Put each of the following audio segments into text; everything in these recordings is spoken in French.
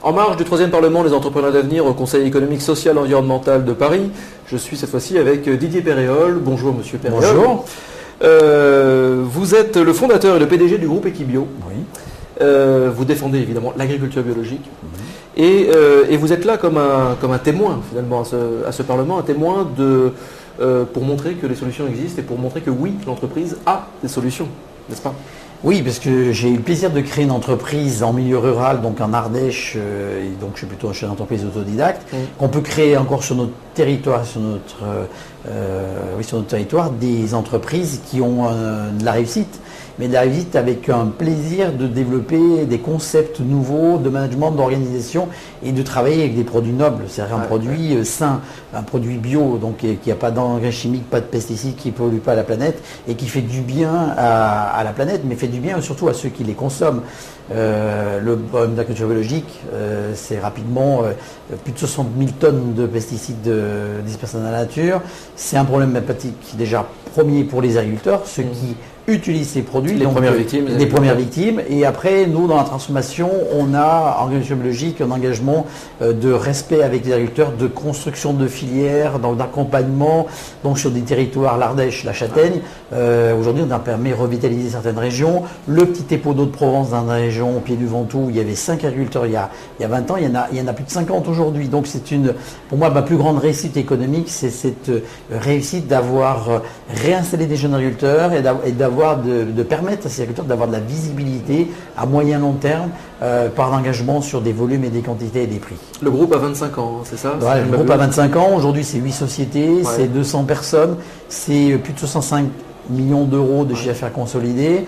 En marge du 3e Parlement des entrepreneurs d'avenir au Conseil économique, social et environnemental de Paris, je suis cette fois-ci avec Didier Péréol. Bonjour Monsieur Péréol. Bonjour. Vous êtes le fondateur et le PDG du groupe Equibio. Oui. Vous défendez évidemment l'agriculture biologique. Et vous êtes là comme un témoin finalement à ce Parlement, un témoin pour montrer que les solutions existent et pour montrer que oui, l'entreprise a des solutions, n'est-ce pas ? Oui, parce que j'ai eu le plaisir de créer une entreprise en milieu rural, donc en Ardèche, et donc je suis plutôt un chef d'entreprise autodidacte, qu'on peut créer encore sur notre territoire, sur notre territoire, des entreprises qui ont de la réussite, mais de la réussite avec un plaisir de développer des concepts nouveaux de management, d'organisation et de travailler avec des produits nobles, c'est-à-dire un produit sain, un produit bio, donc qui n'a pas d'engrais chimiques, pas de pesticides, qui ne pollue pas la planète et qui fait du bien à la planète, mais fait du bien surtout à ceux qui les consomment. Le problème de l'agriculture biologique, c'est rapidement plus de 60 000 tonnes de pesticides dispersés dans la nature. C'est un problème empathique déjà premier pour les agriculteurs, ceux qui utilisent ces produits, les premières victimes. Et après, nous, dans la transformation, on a en agriculture biologique un engagement de respect avec les agriculteurs, de construction de filières, d'accompagnement, donc sur des territoires, l'Ardèche, la Châtaigne. Aujourd'hui, on a permis de revitaliser certaines régions. Le petit Épau d'eau de Provence dans la région au pied du Ventoux, où il y avait 5 agriculteurs il y a 20 ans, il y en a plus de 50 aujourd'hui. Donc c'est pour moi, ma plus grande réussite économique, c'est cette réussite d'avoir réinstallé des jeunes agriculteurs et de permettre à ces agriculteurs d'avoir de la visibilité à moyen long terme par l'engagement sur des volumes et des quantités et des prix. Le groupe a 25 ans, c'est ça? Le groupe a 25 ans, aujourd'hui c'est 8 sociétés, c'est 200 personnes, c'est plus de 65 millions d'euros de chiffre d'affaires consolidé,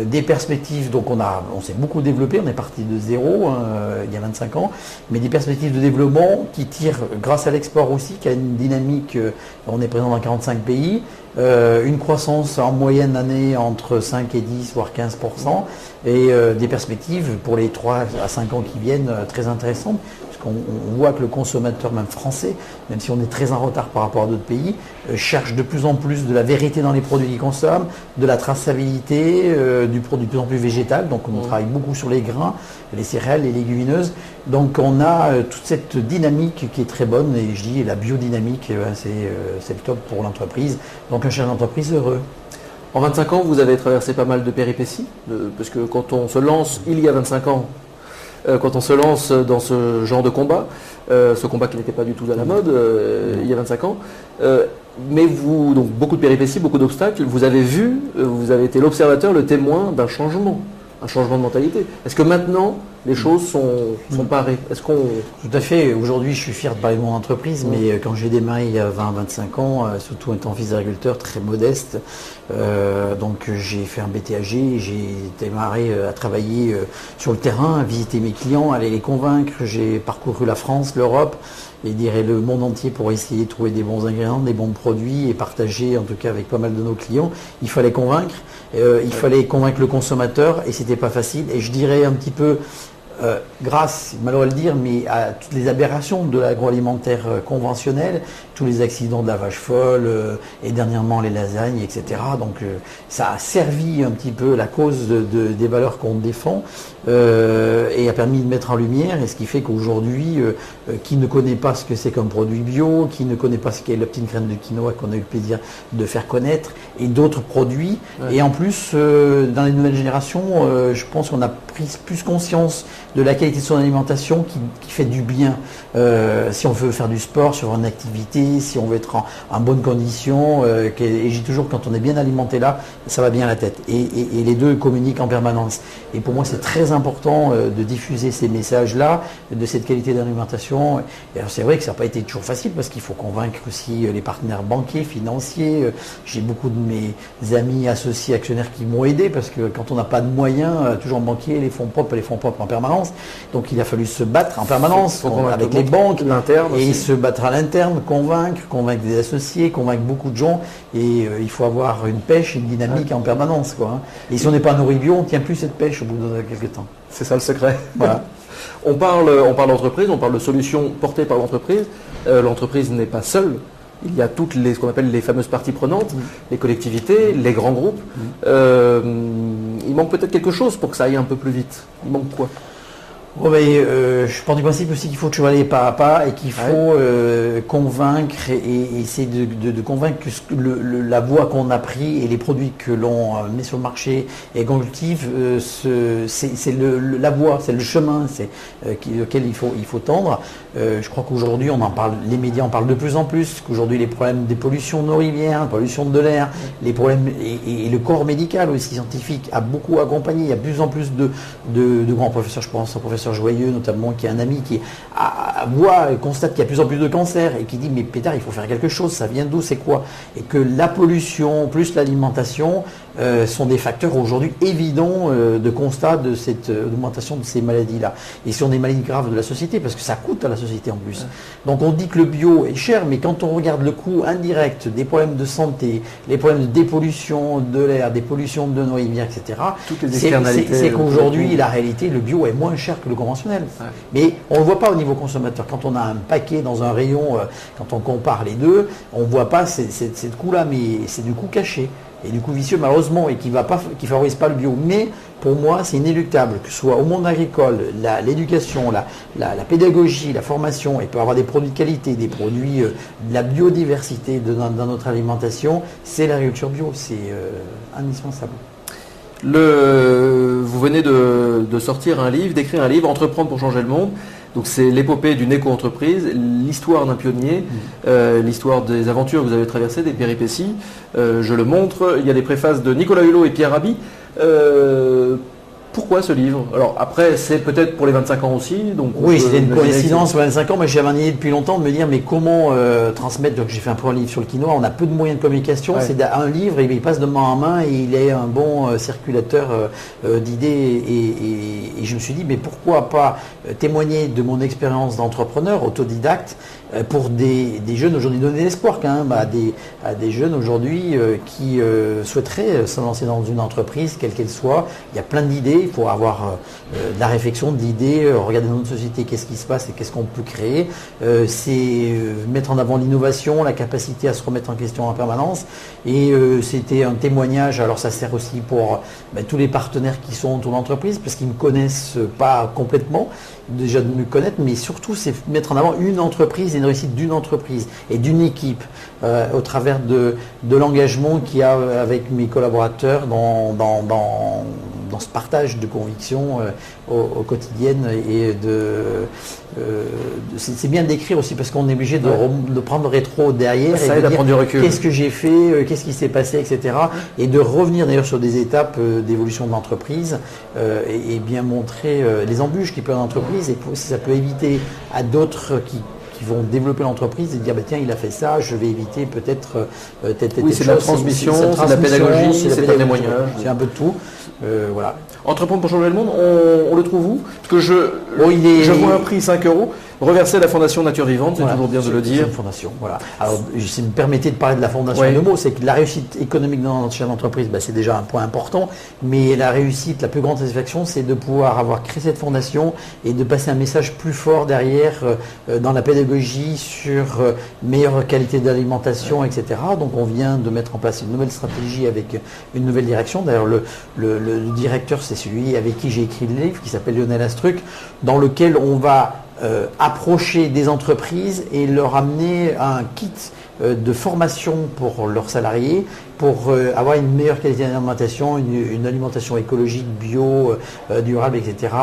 des perspectives, donc on s'est beaucoup développé, on est parti de zéro il y a 25 ans, mais des perspectives de développement qui tirent grâce à l'export aussi, qui a une dynamique, on est présent dans 45 pays, une croissance en moyenne année entre 5 et 10 voire 15%, et des perspectives pour les 3 à 5 ans qui viennent très intéressantes. On voit que le consommateur, même français, même si on est très en retard par rapport à d'autres pays, cherche de plus en plus de la vérité dans les produits qu'il consomme, de la traçabilité, du produit de plus en plus végétal. Donc on travaille beaucoup sur les grains, les céréales, les légumineuses. Donc on a toute cette dynamique qui est très bonne, et je dis la biodynamique, c'est le top pour l'entreprise. Donc un chef d'entreprise heureux. En 25 ans, vous avez traversé pas mal de péripéties, parce que quand on se lance il y a 25 ans, quand on se lance dans ce genre de combat, ce combat qui n'était pas du tout à la mode il y a 25 ans, mais donc beaucoup de péripéties, beaucoup d'obstacles, vous avez été l'observateur, le témoin d'un changement de mentalité. Est-ce que maintenant, les choses sont parées? Tout à fait. Aujourd'hui, je suis fier de parler de mon entreprise, mais quand j'ai démarré il y a 20-25 ans, surtout étant fils d'agriculteur très modeste, donc j'ai fait un BTAG, j'ai démarré à travailler sur le terrain, à visiter mes clients, aller les convaincre. J'ai parcouru la France, l'Europe, et le monde entier pour essayer de trouver des bons ingrédients, des bons produits et partager, en tout cas avec pas mal de nos clients. Il fallait convaincre, il fallait convaincre le consommateur, et c'était pas facile. Et je dirais un petit peu, grâce, malheureux à le dire, mais à toutes les aberrations de l'agroalimentaire conventionnel, tous les accidents de la vache folle, et dernièrement les lasagnes, etc. Donc ça a servi un petit peu la cause des valeurs qu'on défend, et a permis de mettre en lumière, et ce qui fait qu'aujourd'hui, qui ne connaît pas ce que c'est comme produit bio, qui ne connaît pas ce qu'est la petite graine de quinoa qu'on a eu le plaisir de faire connaître, et d'autres produits. Et en plus, dans les nouvelles générations, je pense qu'on a pris plus conscience de la qualité de son alimentation qui fait du bien. Si on veut faire du sport, sur une activité, si on veut être en bonne condition, et je dis toujours, quand on est bien alimenté là, ça va bien à la tête. Et les deux communiquent en permanence. Et pour moi, c'est très important de diffuser ces messages-là, de cette qualité d'alimentation. Et alors c'est vrai que ça n'a pas été toujours facile, parce qu'il faut convaincre aussi les partenaires banquiers, financiers. J'ai beaucoup de mes amis, associés, actionnaires qui m'ont aidé, parce que quand on n'a pas de moyens, toujours banquier, les fonds propres en permanence. Donc il a fallu se battre en permanence avec les banques, et se battre à l'interne, convaincre des associés, convaincre beaucoup de gens. Et il faut avoir une pêche, une dynamique en permanence, quoi. Et si on n'est pas nourri bio, on ne tient plus cette pêche au bout de quelques temps. C'est ça le secret. Voilà. On parle d'entreprise, on parle de solutions portées par l'entreprise. L'entreprise n'est pas seule. Il y a toutes ce qu'on appelle les fameuses parties prenantes, les collectivités, les grands groupes. Il manque peut-être quelque chose pour que ça aille un peu plus vite. Il manque quoi? Je pars du principe aussi qu'il faut toujours aller pas à pas et qu'il faut convaincre et essayer de convaincre que la voie qu'on a pris et les produits que l'on met sur le marché et qu'on cultive, c'est la voie, c'est le chemin auquel il faut tendre. Je crois qu'aujourd'hui, on en parle, les médias en parlent de plus en plus, qu'aujourd'hui les problèmes des pollutions de nos rivières, pollution de l'air, les problèmes et le corps médical aussi scientifique a beaucoup accompagné. Il y a de plus en plus de grands professeurs, je pense au professeur Joyeux notamment, qui est un ami qui constate qu'il y a de plus en plus de cancers et qui dit mais Pétard, il faut faire quelque chose, ça vient d'où, c'est quoi? Et que la pollution plus l'alimentation sont des facteurs aujourd'hui évidents de constat de cette augmentation de ces maladies-là. Et ce sont des maladies graves de la société parce que ça coûte à la société en plus. Donc on dit que le bio est cher, mais quand on regarde le coût indirect des problèmes de santé, les problèmes de dépollution de l'air, des pollutions de nos rivières, etc., c'est qu'aujourd'hui, la réalité, le bio est moins cher que le conventionnel. Ouais. Mais on ne le voit pas au niveau consommateur. Quand on a un paquet dans un rayon, quand on compare les deux, on ne voit pas ces coûts-là, mais c'est du coût caché. Et du coup vicieux malheureusement et qui ne favorise pas le bio. Mais pour moi c'est inéluctable que ce soit au monde agricole, l'éducation, la pédagogie, la formation, et peut avoir des produits de qualité, des produits de la biodiversité dans notre alimentation, c'est l'agriculture bio, c'est indispensable. Vous venez de sortir un livre, d'écrire un livre, Entreprendre pour changer le monde. Donc c'est l'épopée d'une éco-entreprise, l'histoire d'un pionnier, l'histoire des aventures que vous avez traversées, des péripéties. Je le montre, il y a des préfaces de Nicolas Hulot et Pierre Rabhi. Pourquoi ce livre? Alors après, c'est peut-être pour les 25 ans aussi. Donc oui, c'était une coïncidence pour les 25 ans, mais j'avais un idée depuis longtemps de me dire mais comment transmettre. Donc j'ai fait un premier livre sur le quinoa, on a peu de moyens de communication, c'est un livre, il passe de main en main et il est un bon circulateur d'idées et je me suis dit mais pourquoi pas témoigner de mon expérience d'entrepreneur autodidacte pour des jeunes aujourd'hui, donner l'espoir quand même à des jeunes aujourd'hui qui souhaiteraient se lancer dans une entreprise, quelle qu'elle soit. Il y a plein d'idées, il faut avoir de la réflexion, de l'idée, regarder dans notre société qu'est-ce qui se passe et qu'est-ce qu'on peut créer. C'est mettre en avant l'innovation, la capacité à se remettre en question en permanence. Et c'était un témoignage, alors ça sert aussi pour tous les partenaires qui sont autour de l'entreprise, parce qu'ils ne me connaissent pas complètement, déjà de me connaître, mais surtout c'est mettre en avant une entreprise et une réussite d'une entreprise et d'une équipe au travers de l'engagement qu'il y a avec mes collaborateurs dans ce partage de convictions au quotidien et c'est bien d'écrire aussi parce qu'on est obligé de prendre le rétro derrière ça et de dire du recul. Qu'est-ce que j'ai fait, qu'est-ce qui s'est passé, etc. Et de revenir d'ailleurs sur des étapes d'évolution de l'entreprise et bien montrer les embûches qui peuvent être l'entreprise et ça peut éviter à d'autres qui vont développer l'entreprise et dire tiens il a fait ça, je vais éviter peut-être oui, c'est de la transmission, c'est de la pédagogie, c'est un témoignage, c'est un peu de tout. Voilà. Entreprendre pour changer le monde, on le trouve où? Parce que je vois un prix 5 €, reversé à la Fondation Nature Vivante, c'est toujours bien de le dire. Une fondation, voilà. Alors, si vous me permettez de parler de la fondation de mots, c'est que la réussite économique dans notre chaîne d'entreprise, c'est déjà un point important, mais la réussite, la plus grande satisfaction, c'est de pouvoir avoir créé cette fondation et de passer un message plus fort derrière dans la pédagogie sur meilleure qualité d'alimentation, etc. Donc, on vient de mettre en place une nouvelle stratégie avec une nouvelle direction. D'ailleurs, le directeur, c'est celui avec qui j'ai écrit le livre, qui s'appelle Lionel Astruc, dans lequel on va approcher des entreprises et leur amener un kit de formation pour leurs salariés pour avoir une meilleure qualité d'alimentation, une alimentation écologique, bio, durable, etc.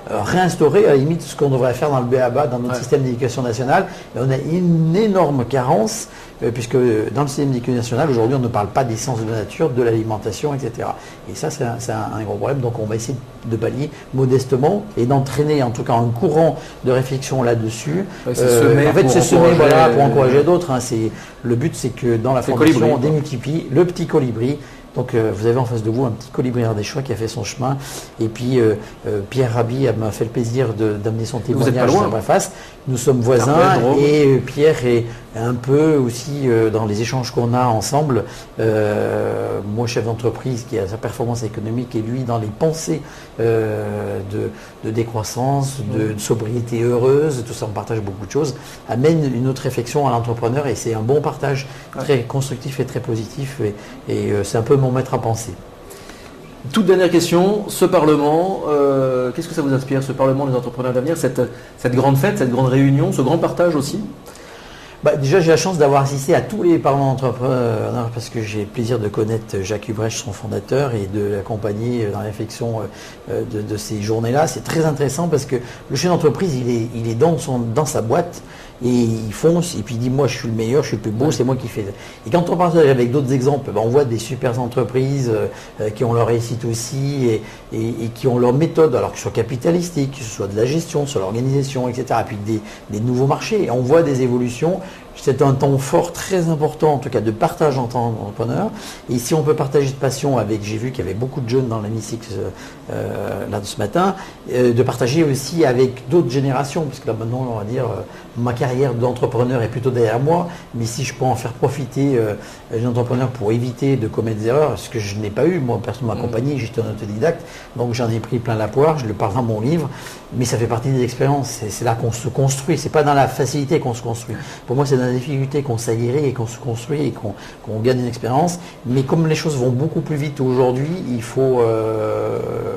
Réinstaurer à la limite ce qu'on devrait faire dans le BABA, dans notre système d'éducation nationale. Et on a une énorme carence puisque dans le système d'éducation nationale, aujourd'hui, on ne parle pas des sciences de la nature, de l'alimentation, etc. Et ça, c'est un gros problème. Donc, on va essayer de pallier modestement et d'entraîner, en tout cas, un courant de réflexion là-dessus. C'est semé pour encourager d'autres. Hein. Le but, c'est que dans la fondation, on démultiplie le petit colibri. Donc vous avez en face de vous un petit colibri ardéchois qui a fait son chemin. Et puis Pierre Rabhi m'a fait le plaisir d'amener son témoignage dans la préface. Nous sommes voisins et Pierre est un peu aussi dans les échanges qu'on a ensemble. Moi, chef d'entreprise qui a sa performance économique et lui dans les pensées de décroissance, de sobriété heureuse, tout ça, on partage beaucoup de choses, amène une autre réflexion à l'entrepreneur et c'est un bon partage très constructif et très positif et c'est un peu mon maître à penser. Toute dernière question, ce Parlement, qu'est-ce que ça vous inspire, ce Parlement des entrepreneurs d'avenir, cette grande fête, cette grande réunion, ce grand partage aussi? Déjà, j'ai la chance d'avoir assisté à tous les parlements d'entrepreneurs parce que j'ai le plaisir de connaître Jacques Hubrecht, son fondateur, et de l'accompagner dans la réflexion de ces journées-là. C'est très intéressant parce que le chef d'entreprise, il est dans sa boîte et il fonce et puis il dit moi je suis le meilleur, je suis le plus beau, c'est moi qui fais. Et quand on partage avec d'autres exemples, on voit des super entreprises qui ont leur réussite aussi et qui ont leur méthode, alors que ce soit capitalistique, que ce soit de la gestion, sur l'organisation, etc. Et puis des nouveaux marchés. Et on voit des évolutions. C'est un temps fort, très important, en tout cas de partage entre entrepreneurs. Et si on peut partager de passion avec, j'ai vu qu'il y avait beaucoup de jeunes dans l'hémicycle là de ce matin, de partager aussi avec d'autres générations, parce que là maintenant on va dire ma carrière d'entrepreneur est plutôt derrière moi, mais si je peux en faire profiter les entrepreneurs pour éviter de commettre des erreurs, ce que je n'ai pas eu, moi personne ne m'a accompagné, j'étais un autodidacte, donc j'en ai pris plein la poire, je le parle dans mon livre, mais ça fait partie des expériences, c'est là qu'on se construit, c'est pas dans la facilité qu'on se construit. Pour moi c'est dans la difficulté qu'on s'aguerrit et qu'on se construit et qu'on gagne une expérience, mais comme les choses vont beaucoup plus vite aujourd'hui, il faut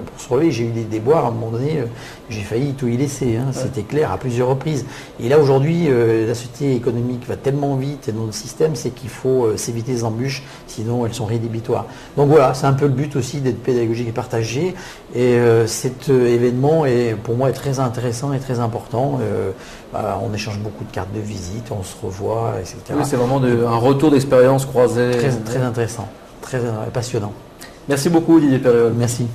pour se relever, j'ai eu des déboires à un moment donné, j'ai failli tout y laisser, c'était clair à plusieurs reprises. Et là aujourd'hui, la société économique va tellement vite et notre système, c'est qu'il faut s'éviter les embûches, sinon elles sont rédhibitoires. Donc voilà, c'est un peu le but aussi d'être pédagogique et partagé. Et cet événement est pour moi est très intéressant et très important. On échange beaucoup de cartes de visite, on se revoit, etc. Oui, c'est vraiment un retour d'expérience croisée. Très, très intéressant, très passionnant. Merci beaucoup Didier Péréol. Merci.